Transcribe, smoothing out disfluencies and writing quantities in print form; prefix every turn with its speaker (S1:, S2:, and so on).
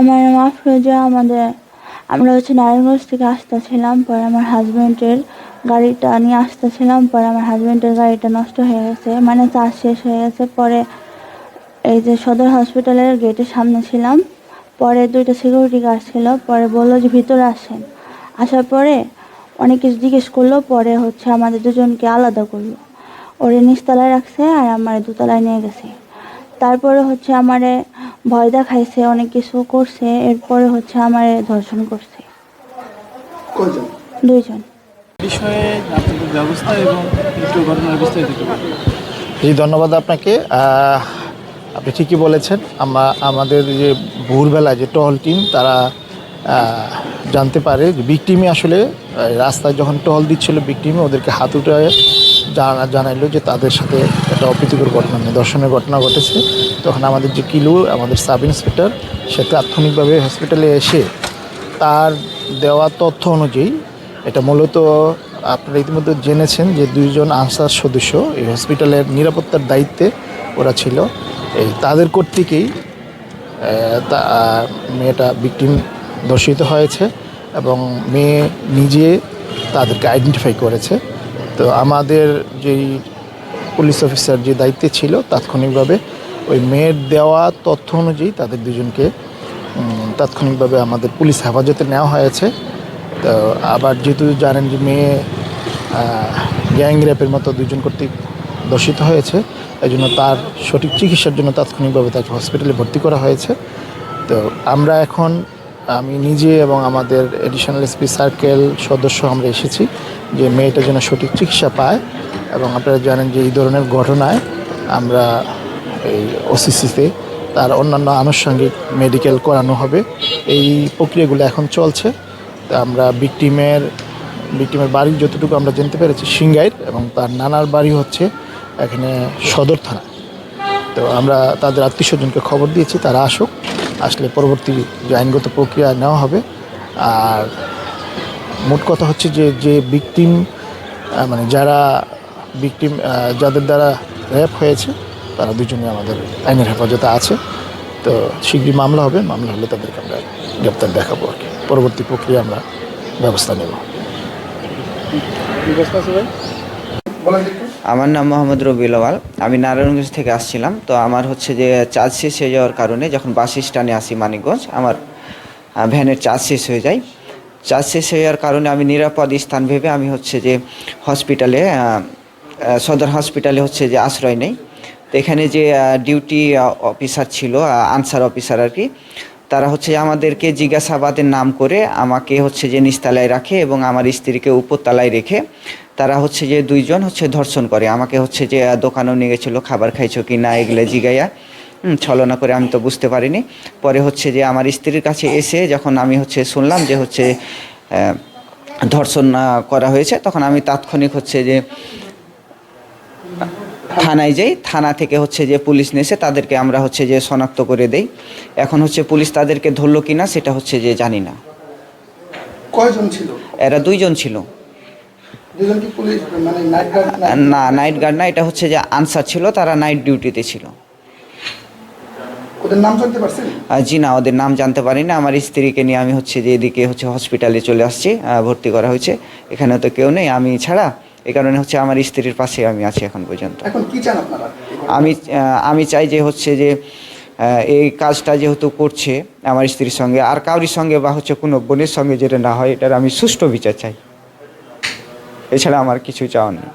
S1: আমার নাম আফরোজা। আমরা নারায়ণগঞ্জ থেকে আসতেছিলাম, পরে আমার হাজব্যান্ডের গাড়িটা নিয়ে আসতেছিলাম, পরে আমার হাজব্যান্ডের গাড়িটা নষ্ট হয়ে গেছে, মানে চার্জ শেষ হয়ে গেছে। পরে এই যে সদর হসপিটালের গেটের সামনে ছিলাম, পরে 2টা সিকিউরিটি গার্ড ছিল, পরে বললো যে ভিতরে আসেন। আসার পরে অনেক কিছু জিজ্ঞেস করলো, পরে আমাদের দুজনকে আলাদা করলো, ওরে নিচতলায় রাখছে আর আমার দোতলায় নিয়ে গেছে। তারপরে আমারে ভয় দেখাইছে, অনেক কিছু করছে, এরপরে আমারে ধর্ষণ করছে।
S2: কয়জন?
S1: 2জন।
S3: বিষয়ে যান্ত্রিক ব্যবস্থা এবং মৃত্যু ঘটনার বিস্তারিত একটু বলুন।
S2: জি, ধন্যবাদ আপনাকে। আপনি ঠিকই বলেছেন। আমাদের যে ভোরবেলায় যে টহল টিম তারা জানতে পারে যে ভিকটিমে আসলে রাস্তায় যখন টহল দিচ্ছিল, ভিকটিমে ওদেরকে হাত উঠায় জানাইলো যে তাদের সাথে একটা অপ্রীতিকর ঘটনা, ধর্ষণের ঘটনা ঘটেছে। তখন আমাদের যে কিলু, আমাদের সাব ইন্সপেক্টর, সে তাৎক্ষণিকভাবে হসপিটালে এসে তার দেওয়া তথ্য অনুযায়ী, এটা মূলত আপনারা ইতিমধ্যে জেনেছেন যে 2জন আনসার সদস্য এই হসপিটালের নিরাপত্তার দায়িত্বে ওরা ছিল। এই তাদের কর্তৃকেই মেয়েটা ভিকটিম ধর্ষিত হয়েছে এবং মেয়ে নিজে তাদেরকে আইডেন্টিফাই করেছে। তো আমাদের যেই পুলিশ অফিসার যে দায়িত্বে ছিল, তাৎক্ষণিকভাবে ওই মেয়ের দেওয়া তথ্য অনুযায়ী তাদের 2জনকে তাৎক্ষণিকভাবে আমাদের পুলিশ হেফাজতে নেওয়া হয়েছে। তো আবার যেহেতু জানেন যে মেয়ে গ্যাং রেপের মতো 2জন কর্তৃক ধর্ষিত হয়েছে, এই জন্য তার সঠিক চিকিৎসার জন্য তাৎক্ষণিকভাবে তাকে হসপিটালে ভর্তি করা হয়েছে। তো আমরা এখন, আমি নিজে এবং আমাদের এডিশনাল এসপি সার্কেল সদস্য আমরা এসেছি যে মেয়েটা যেন সঠিক চিকিৎসা পায়। এবং আপনারা জানেন যে এই ধরনের ঘটনায় আমরা এই ওসিসিতে তার অন্যান্য আনুষঙ্গিক মেডিকেল করানো হবে, এই প্রক্রিয়াগুলো এখন চলছে। তা আমরা ভিকটিমের বাড়ি যতটুকু আমরা জানতে পেরেছি সিংগাইর, এবং তার নানার বাড়ি এখানে সদর থানা। তো আমরা তাদের আত্মীয় স্বজনকে খবর দিয়েছি, তারা আসলে পরবর্তী যে আইনগত প্রক্রিয়া নেওয়া হবে। আর মোট কথা যে ভিকটিম, মানে যারা ভিকটিম, যাদের দ্বারা রেপ হয়েছে, তারা 2জনই আমাদের আইনের হেফাজতে আছে। তো শীঘ্রই মামলা হবে, মামলা হলে তাদেরকে আমরা গ্রেপ্তার দেখাবো আর কি। পরবর্তী প্রক্রিয়া আমরা ব্যবস্থা নেব।
S4: আমার নাম মোহাম্মদ রবিউল আওয়াল। আমি নারায়ণগঞ্জ থেকে আসছিলাম। তো আমার যে চার্জ শেষ হয়ে যাওয়ার কারণে যখন বাস স্ট্যান্ডে আসি মানিকগঞ্জ, আমার ভ্যানের চার্জ শেষ হয়ে যায়। চার্জ শেষ হয়ে যাওয়ার কারণে আমি নিরাপদ স্থান ভেবে আমি যে হসপিটালে, সদর হসপিটালে যে আশ্রয় নেই। তো এখানে যে ডিউটি অফিসার ছিল, আনসার অফিসার আর কি, তারা আমাদেরকে জিজ্ঞাসাবাদের নাম করে আমাকে যে নিচতলায় রাখে এবং আমার স্ত্রীকে উপরতলায় রেখে তারা যে 2জন ধর্ষণ করে। আমাকে যে দোকানেও নিয়ে গেছিলো, খাবার খাইছো কি না এগুলো জিগাইয়া ছলনা করে, আমি তো বুঝতে পারিনি। পরে যে আমার স্ত্রীর কাছে এসে যখন আমি শুনলাম যে ধর্ষণ করা হয়েছে, তখন আমি তাৎক্ষণিক যে থানায় যাই। থানা থেকে যে পুলিশ নিয়েছে, তাদেরকে আমরা যে শনাক্ত করে দেই। এখন পুলিশ তাদেরকে ধরলো কিনা সেটা যে জানি না।
S2: কয়জন ছিল?
S4: এরা 2জন ছিল।
S2: 2জন কি পুলিশ, মানে নাইট গার্ড?
S4: না, নাইট গার্ড না, এটা যে আনসার ছিল, তারা নাইট ডিউটিতে ছিল।
S2: ওদের নাম জানতে পারছেন?
S4: জি না, ওদের নাম জানতে পারি না। আমার স্ত্রীকে নিয়ে আমি যে এদিকে হসপিটালে চলে আসছি, ভর্তি করা হয়েছে। এখানে তো কেউ নেই আমি ছাড়া, এই কারণে আমার স্ত্রীর পাশে আমি আছি এখন পর্যন্ত।
S2: এখন কি চান আপনারা?
S4: আমি চাই যে যে এই কাজটা যেহেতু করছে আমার স্ত্রীর সঙ্গে, আর কাউরির সঙ্গে বা কোনো বোনের সঙ্গে যেটা না হয়, এটার আমি সুষ্ঠু বিচার চাই। এছাড়া আমার কিছু চাওয়ার নেই।